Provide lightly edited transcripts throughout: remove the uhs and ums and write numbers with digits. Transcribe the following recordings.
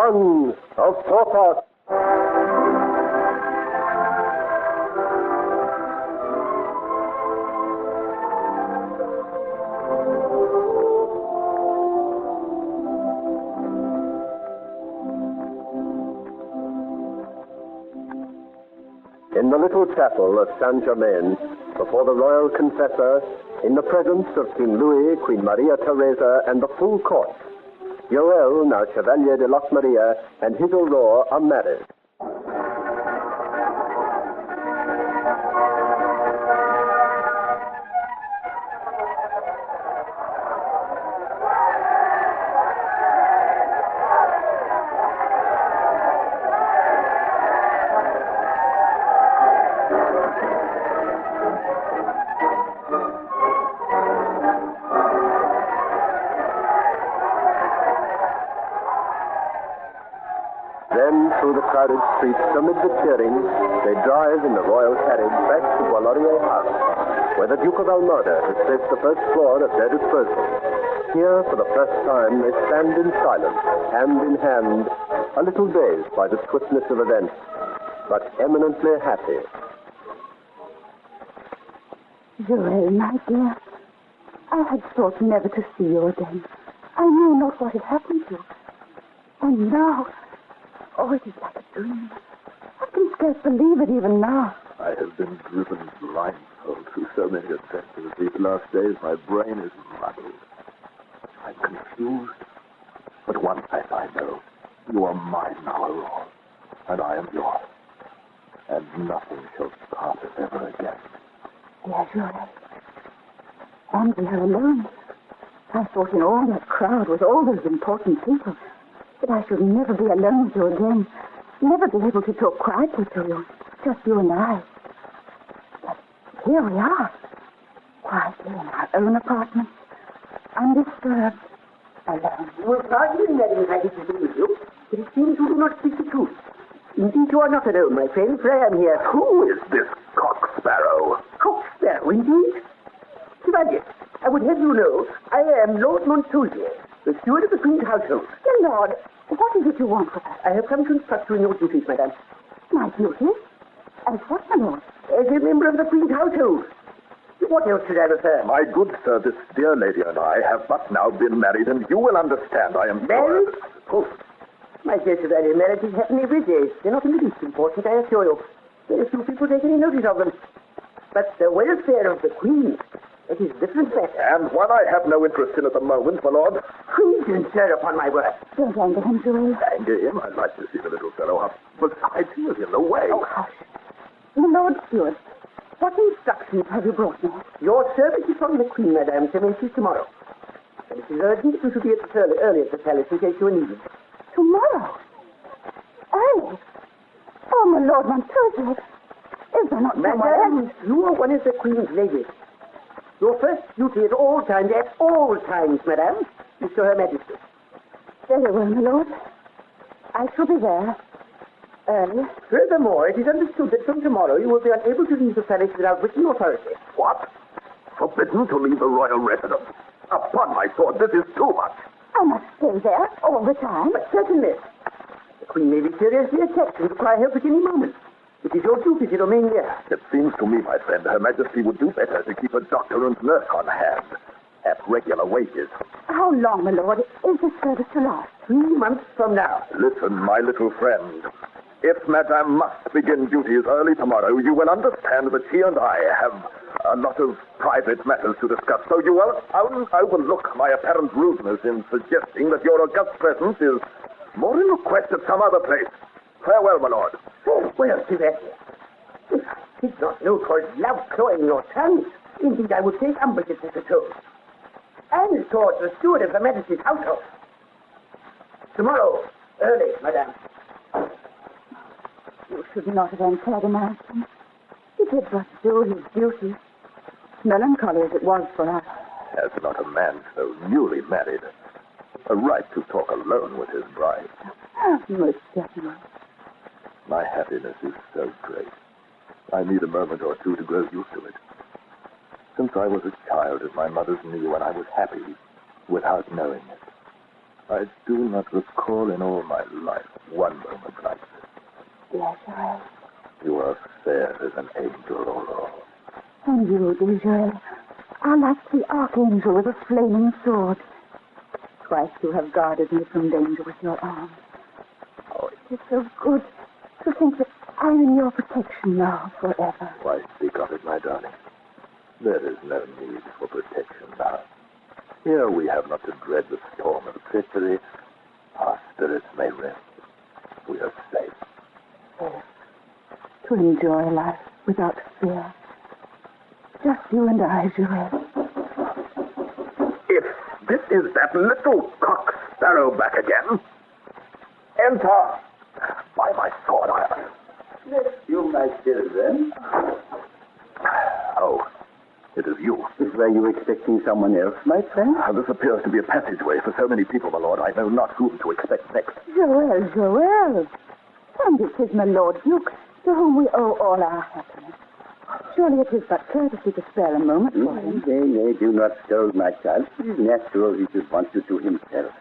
Sons of Porthos. In the little chapel of Saint-Germain, before the royal confessor, in the presence of King Louis, Queen Maria Theresa, and the full court, Joel, now Chevalier de Lochmaria, and his Aurore are married. Then, through the crowded streets, amid the cheering, they drive in the royal carriage back to Bois-Laurier House, where the Duke of Almada has placed the first floor at their disposal. Here, for the first time, they stand in silence, hand in hand, a little dazed by the swiftness of events, but eminently happy. Joel, my dear, I had thought never to see you again. I knew not what had happened to you. And now... oh, it is like a dream. I can scarce believe it even now. I have been driven blindfold through so many adventures these last days. My brain is muddled. I'm confused. But one thing I know. You are mine now, Aurore. And I am yours. And nothing shall part us ever again. Dear Joel. And we are alone. I thought in all that crowd with all those important people that I should never be alone with you again. Never be able to talk quietly to you. Just you and I. But here we are. Quietly in our own apartment. Undisturbed. Alone. You will pardon me, madam, if I disagree with you, but it seems you do not speak the truth. Indeed, you are not alone, my friend, for I am here. Who is this cock sparrow? Cock sparrow, indeed? Chevalier, I would have you know, I am Lord Montausier, the steward of the Queen's household. Dear Lord, what is it you want with us? I have come to instruct you in your duties, madam. My duties? As what, my lord? As a member of the Queen's household. What else should I refer? My good sir, this dear lady and I have but now been married, and you will understand I am... Married? Oh, my dear Chevalier, marriages happen every day. They're not in the least important, I assure you. Very few people take any notice of them. But the welfare of the Queen, that is a different matter. And one I have no interest in at the moment, my lord. Credence, sir, upon my word. Don't anger him, Joel. Anger him? I'd like to see the little fellow up. Besides, he is in the way. Oh, hush. My Lord Steward, what instructions have you brought me? Your service is from the Queen, madame, commences tomorrow. And it is urgent that you should be at the early at the palace in case you are needed. Tomorrow? Early? Oh, my Lord Montausier, is there not somewhere Madame, you are one of the Queen's ladies. Your first duty at all times, madame, is to Her Majesty. Very well, my Lord. I shall be there. Early. Furthermore, it is understood that from tomorrow you will be unable to leave the palace without written authority. What? Forbidden to leave the royal residence? Upon my sword, this is too much. I must stay there all the time. But certainly. The Queen may be seriously attacked and require help at any moment. It is your duty to remain here. It seems to me, my friend, Her Majesty would do better to keep a doctor and nurse on hand at regular wages. How long, my Lord, is this service to last? 3 months from now. Listen, my little friend. If Madame must begin duties early tomorrow, you will understand that she and I have a lot of private matters to discuss. So you will overlook my apparent rudeness in suggesting that your august presence is more in request at some other place. Farewell, my lord. Well, Chevalier, if I did not know 'twas love cloying your tongue, indeed I would take umbrage at such a tone. And towards the steward of Her Majesty's household. Tomorrow, early, madame. You should not have antagonized him. He did but do his duty. Melancholy as it was for us. Has not a man so newly married a right to talk alone with his bride? Most definitely. My happiness is so great. I need a moment or two to grow used to it. Since I was a child at my mother's knee when I was happy without knowing it. I do not recall in all my life one moment like this. Yes, Joel. You are fair as an angel, Olo. And you, dear Joel, are like the archangel with a flaming sword. Twice you have guarded me from danger with your arm. Oh, it is so good to think that I'm in your protection now forever. Why speak of it, my darling? There is no need for protection now. Here we have not to dread the storm of treachery. Our spirits may rest. We are safe. Safe. To enjoy life without fear. Just you and I, Joel. If this is that little cock sparrow back again, enter! By my sword, Bless you, my children. Oh, it is you. Were you expecting someone else, my friend? This appears to be a passageway for so many people, my lord. I know not whom to expect next. Joel, Joel. And it is my Lord Duke, to whom we owe all our happiness. Surely it is but courtesy to spare a moment for him. Nay, do not scold, my child. It is natural he should want you to himself.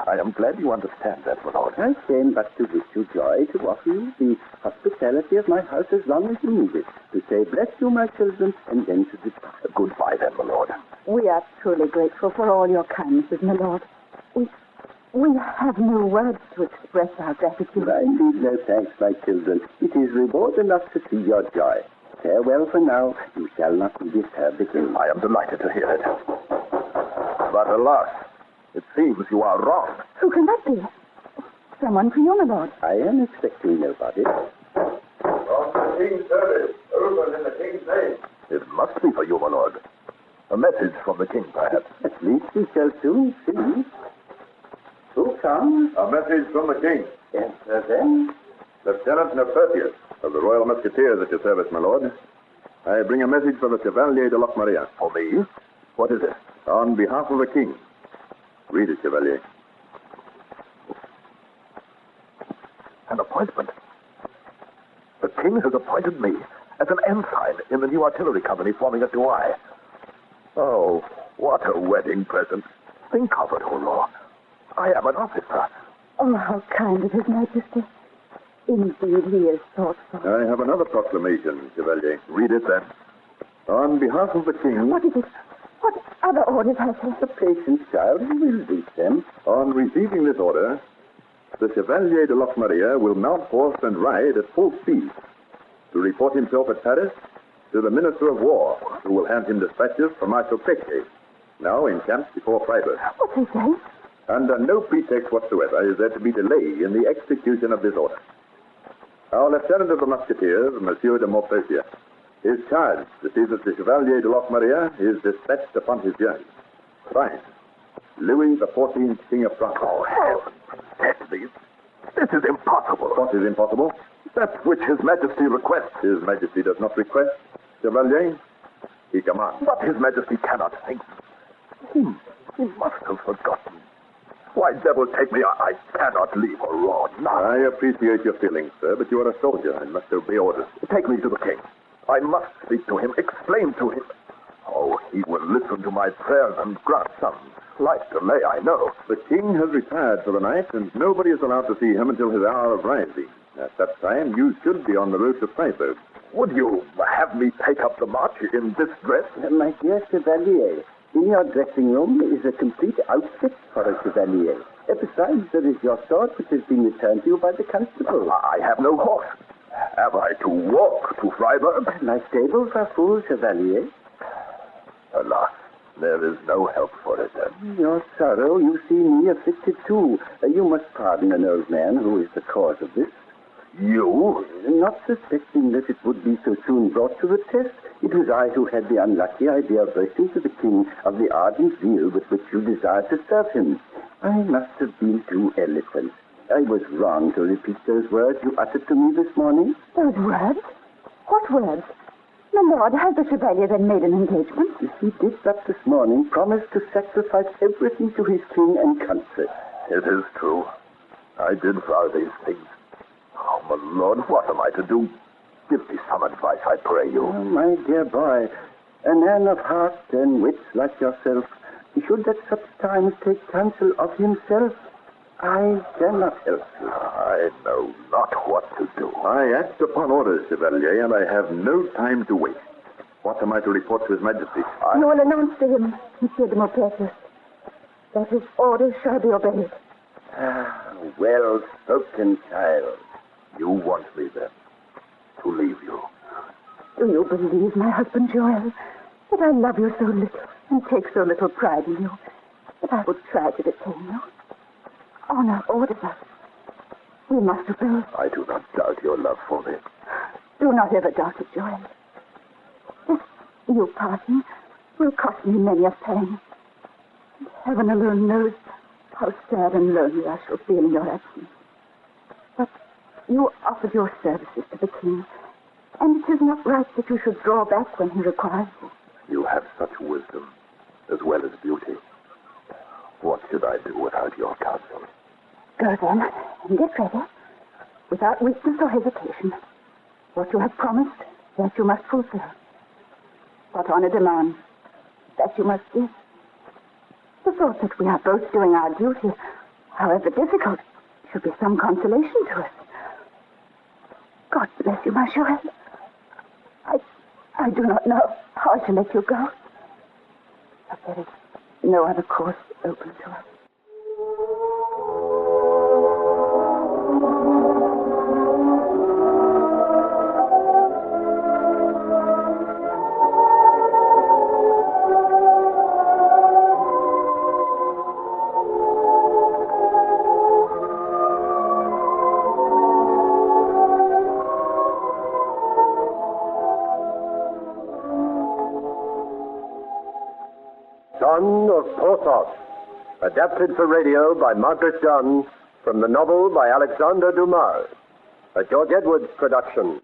I am glad you understand that, my lord. I came but to wish you joy, to offer you the hospitality of my house as long as you need it, to say, bless you, my children, and then to depart. Goodbye, then, my lord. We are truly grateful for all your kindnesses, my Lord. We have no words to express our gratitude. I need no thanks, my children. It is reward enough to see your joy. Farewell for now. You shall not be disturbed again. I am delighted to hear it. But alas, it seems you are wrong. Who can that be? Someone for you, my Lord. I am expecting nobody. From the king's service, open in the king's name. It must be for you, my lord. A message from the king, perhaps. At least we shall soon see. Who comes? A message from the king. Enter then. Lieutenant Nefertius of the Royal Musketeers at your service, my lord. I bring a message for the Chevalier de Lochmaria. For me? What is it? On behalf of the king. Read it, Chevalier. An appointment. The king has appointed me as an ensign in the new artillery company forming at Douai. Oh, what a wedding present. Think of it, O Lord. I am an officer. Oh, how kind of His Majesty. Indeed, he is thoughtful. I have another proclamation, Chevalier. Read it, then. On behalf of the king... What is it? What other orders has he? The patience, child. You will read them. On receiving this order, the Chevalier de Lochmaria will mount horse and ride at full speed to report himself at Paris to the Minister of War, who will hand him dispatches from Marshal Péché, now encamped before Freiburg. What's he saying? Under no pretext whatsoever is there to be delay in the execution of this order. Our Lieutenant of the Musketeers, Monsieur de Montpensier, is charged to see that the Chevalier de Lochmaria is dispatched upon his journey. Signed, Louis XIV, King of France. Oh, heaven protect me. This is impossible. What is impossible? That which His Majesty requests. His Majesty does not request, Chevalier. He commands. But His Majesty cannot think. He must have forgotten. Why, devil take me, I cannot leave Aurora now. I appreciate your feelings, sir, but you are a soldier and must obey orders. Take me to the king. I must speak to him, explain to him. Oh, he will listen to my prayers and grant some slight delay, I know. The king has retired for the night, and nobody is allowed to see him until his hour of rising. At that time, you should be on the road to Freiburg. Would you have me take up the march in this dress? My dear Chevalier, in your dressing room is a complete outfit for a Chevalier. Besides, there is your sword, which has been returned to you by the constable. I have no horse. Have I to walk to Freiburg? My stables are full, Chevalier. Alas, there is no help for it, then. Your sorrow, you see me afflicted too. You must pardon an old man who is the cause of this. You? Not suspecting that it would be so soon brought to the test, it was I who had the unlucky idea of boasting to the king of the ardent zeal with which you desired to serve him. I must have been too eloquent. I was wrong to repeat those words you uttered to me this morning. Those words? What words? My lord, has the Chevalier then made an engagement? He did but this morning promise to sacrifice everything to his king and country. It is true. I did vow these things. Oh, my lord, what am I to do? Give me some advice, I pray you. Oh, my dear boy, a man of heart and wits like yourself, should at such times take counsel of himself, I cannot help you. I know not what to do. I act upon orders, Chevalier, and I have no time to waste. What am I to report to His Majesty? You will announce to him, Monsieur de Maupertuis, that his orders shall be obeyed. Well spoken, child. You want me, then, to leave you? Do you believe, my husband Joel, that I love you so little and take so little pride in you that I would try to detain you? Honor orders us. We must obey. I do not doubt your love for me. Do not ever doubt it, Joel. This new parting will cost me many a pang. Heaven alone knows how sad and lonely I shall feel in your absence. But you offered your services to the king, and it is not right that you should draw back when he requires you. You have such wisdom as well as beauty. What should I do without your counsel? Go then, and get ready, without weakness or hesitation. What you have promised, that you must fulfill. What honor demands, that you must give. The thought that we are both doing our duty, however difficult, should be some consolation to us. God bless you, my Joel. I do not know how I shall let you go. But there is no other course open to us. Son of Porthos, adapted for radio by Margaret Dunn from the novel by Alexander Dumas, a George Edwards production.